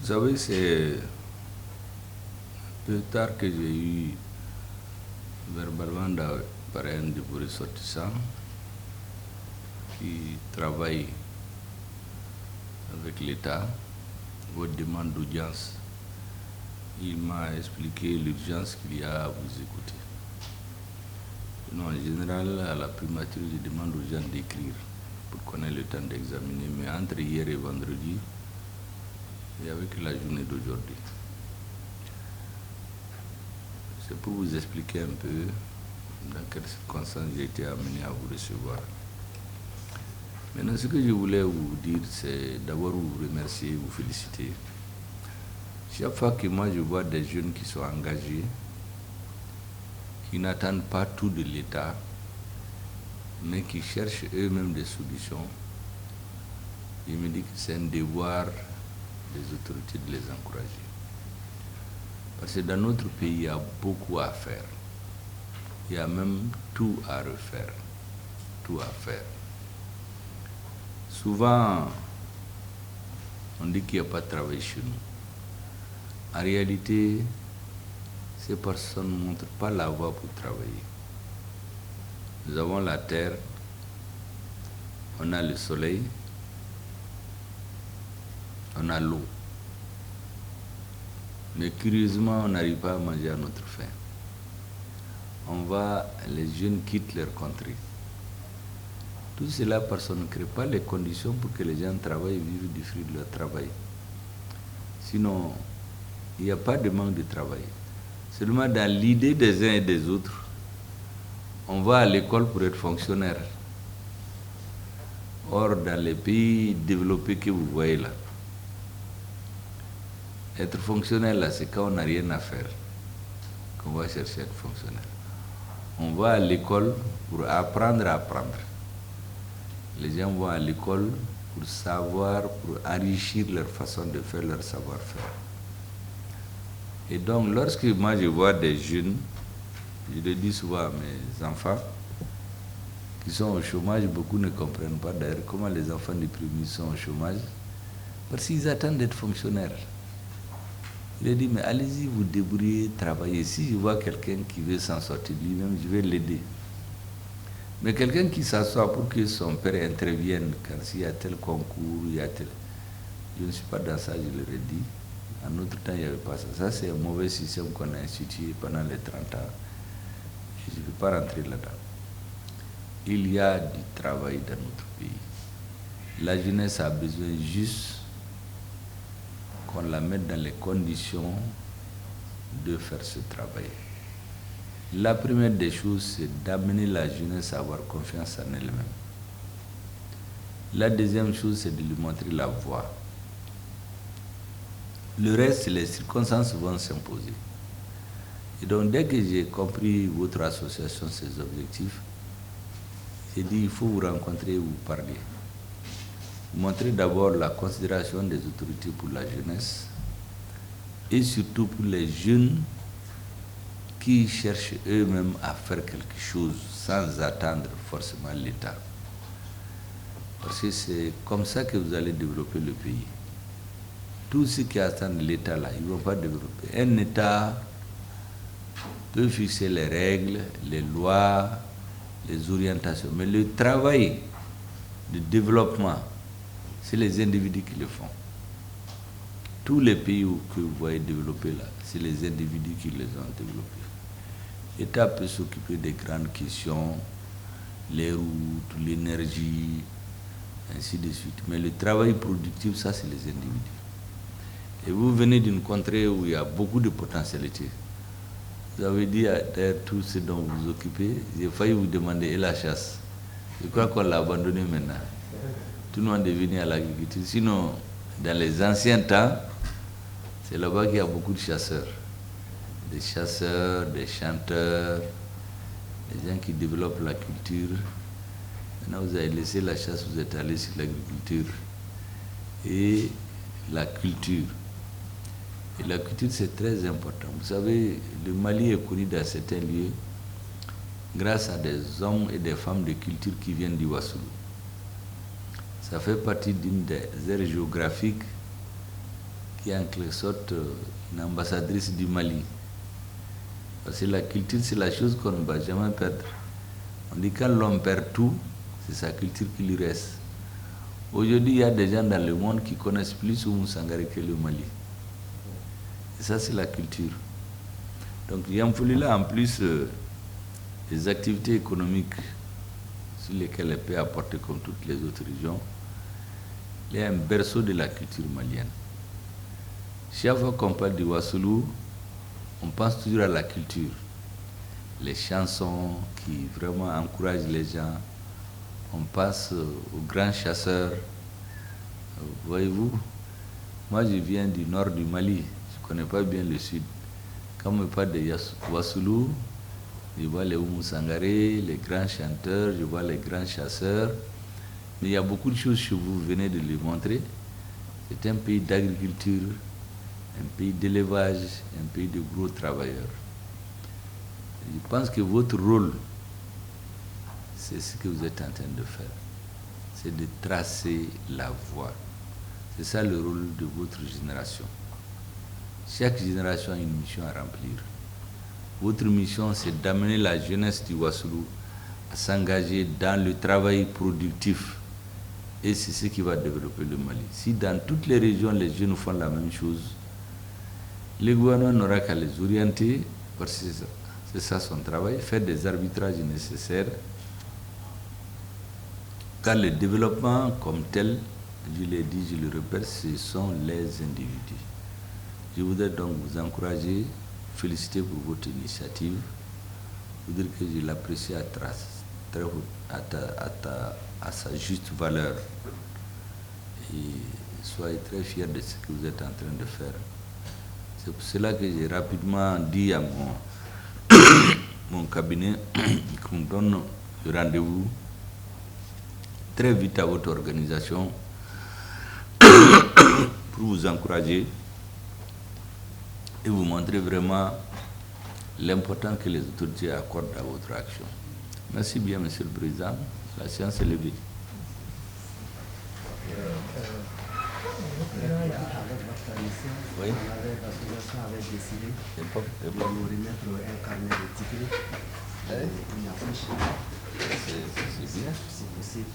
Vous savez, c'est plus tard que j'ai eu verbalement par un de vos ressortissants qui travaille avec l'État, votre demande d'audience. Il m'a expliqué l'urgence qu'il y a à vous écouter. Non, en général, à la primature, je demande aux gens d'écrire pour qu'on ait le temps d'examiner. Mais entre hier et vendredi, et avec la journée d'aujourd'hui, c'est pour vous expliquer un peu dans quelles circonstances j'ai été amené à vous recevoir. Maintenant, ce que je voulais vous dire, c'est d'abord vous remercier, vous féliciter. Chaque fois que moi je vois des jeunes qui sont engagés, qui n'attendent pas tout de l'État, mais qui cherchent eux-mêmes des solutions, je me dis que c'est un devoir des autorités de les encourager. Parce que dans notre pays, il y a beaucoup à faire. Il y a même tout à refaire, tout à faire. Souvent, on dit qu'il n'y a pas de travail chez nous. En réalité, ces personnes ne montrent pas la voie pour travailler. Nous avons la terre, on a le soleil, on a l'eau. Mais curieusement, on n'arrive pas à manger à notre faim. Les jeunes quittent leur contrée. Tout cela parce qu'on ne crée pas les conditions pour que les gens travaillent et vivent du fruit de leur travail. Sinon, il n'y a pas de manque de travail. Seulement dans l'idée des uns et des autres, on va à l'école pour être fonctionnaire. Or, dans les pays développés que vous voyez là, être fonctionnaire là, c'est quand on n'a rien à faire qu'on va chercher à être fonctionnaire. On va à l'école pour apprendre à apprendre. Les gens vont à l'école pour savoir, pour enrichir leur façon de faire, leur savoir-faire. Et donc, lorsque moi je vois des jeunes, je le dis souvent à mes enfants, qui sont au chômage, beaucoup ne comprennent pas d'ailleurs comment les enfants du premier sont au chômage, parce qu'ils attendent d'être fonctionnaires. Il a dit, mais allez-y, vous débrouillez, travaillez. Si je vois quelqu'un qui veut s'en sortir lui-même, je vais l'aider. Mais quelqu'un qui s'assoit pour que son père intervienne quand il y a tel concours, il y a tel... Je ne suis pas dans ça, je leur ai dit. En notre temps, il n'y avait pas ça. Ça, c'est un mauvais système qu'on a institué pendant les 30 ans. Je ne vais pas rentrer là-dedans. Il y a du travail dans notre pays. La jeunesse a besoin juste qu'on la mette dans les conditions de faire ce travail. La première des choses, c'est d'amener la jeunesse à avoir confiance en elle-même. La deuxième chose, c'est de lui montrer la voie. Le reste, les circonstances vont s'imposer. Et donc, dès que j'ai compris votre association, ses objectifs, j'ai dit, il faut vous rencontrer et vous parler. Vous montrer d'abord la considération des autorités pour la jeunesse et surtout pour les jeunes qui cherchent eux-mêmes à faire quelque chose sans attendre forcément l'État. Parce que c'est comme ça que vous allez développer le pays. Tous ceux qui attendent l'État là, ils ne vont pas développer. Un État peut fixer les règles, les lois, les orientations. Mais le travail de développement, c'est les individus qui le font. Tous les pays que vous voyez développer là, c'est les individus qui les ont développés. L'État peut s'occuper des grandes questions, les routes, l'énergie, ainsi de suite. Mais le travail productif, ça, c'est les individus. Et vous venez d'une contrée où il y a beaucoup de potentialités. Vous avez dit d'ailleurs tout ce dont vous vous occupez, j'ai failli vous demander et la chasse. Je crois qu'on l'a abandonné maintenant. Tout le monde est venu à l'agriculture. Sinon, dans les anciens temps, c'est là-bas qu'il y a beaucoup de chasseurs. Des chasseurs, des chanteurs, des gens qui développent la culture. Maintenant, vous avez laissé la chasse, vous êtes allé sur l'agriculture et la culture. Et la culture, c'est très important. Vous savez, le Mali est connu dans certains lieux grâce à des hommes et des femmes de culture qui viennent du Wassoulou. Ça fait partie d'une des aires géographiques qui est en quelque sorte une ambassadrice du Mali. Parce que la culture, c'est la chose qu'on ne va jamais perdre. On dit quand l'homme perd tout, c'est sa culture qui lui reste. Aujourd'hui, il y a des gens dans le monde qui connaissent plus Oumou Sangaré que le Mali. Et ça, c'est la culture. Donc, Yamfoulila, en plus des activités économiques sur lesquelles elle peut apporter comme toutes les autres régions, il y a un berceau de la culture malienne. Chaque fois qu'on parle du Wassoulou, on pense toujours à la culture. Les chansons qui vraiment encouragent les gens. On passe aux grands chasseurs. Voyez-vous, moi je viens du nord du Mali, je ne connais pas bien le sud. Quand on me parle de Wassoulou, je vois les Oumou Sangaré, les grands chanteurs, je vois les grands chasseurs. Mais il y a beaucoup de choses chez vous, vous venez de les montrer. C'est un pays d'agriculture, un pays d'élevage, un pays de gros travailleurs. Je pense que votre rôle, c'est ce que vous êtes en train de faire. C'est de tracer la voie. C'est ça le rôle de votre génération. Chaque génération a une mission à remplir. Votre mission, c'est d'amener la jeunesse du Wassoulou à s'engager dans le travail productif. Et c'est ce qui va développer le Mali. Si dans toutes les régions, les jeunes font la même chose, le gouvernement n'aura qu'à les orienter, parce que c'est ça son travail, faire des arbitrages nécessaires. Car le développement comme tel, je l'ai dit, je le répète, ce sont les individus. Je voudrais donc vous encourager, féliciter pour votre initiative, vous dire que je l'apprécie à sa juste valeur. Et soyez très fiers de ce que vous êtes en train de faire. C'est pour cela que j'ai rapidement dit à mon cabinet qu'on donne le rendez-vous très vite à votre organisation pour vous encourager et vous montrer vraiment l'importance que les autorités accordent à votre action. Merci bien, Monsieur le Président. La séance est levée. Oui. L'association avait décidé de nous remettre un carnet de tickets, une affiche. C'est bien. C'est possible.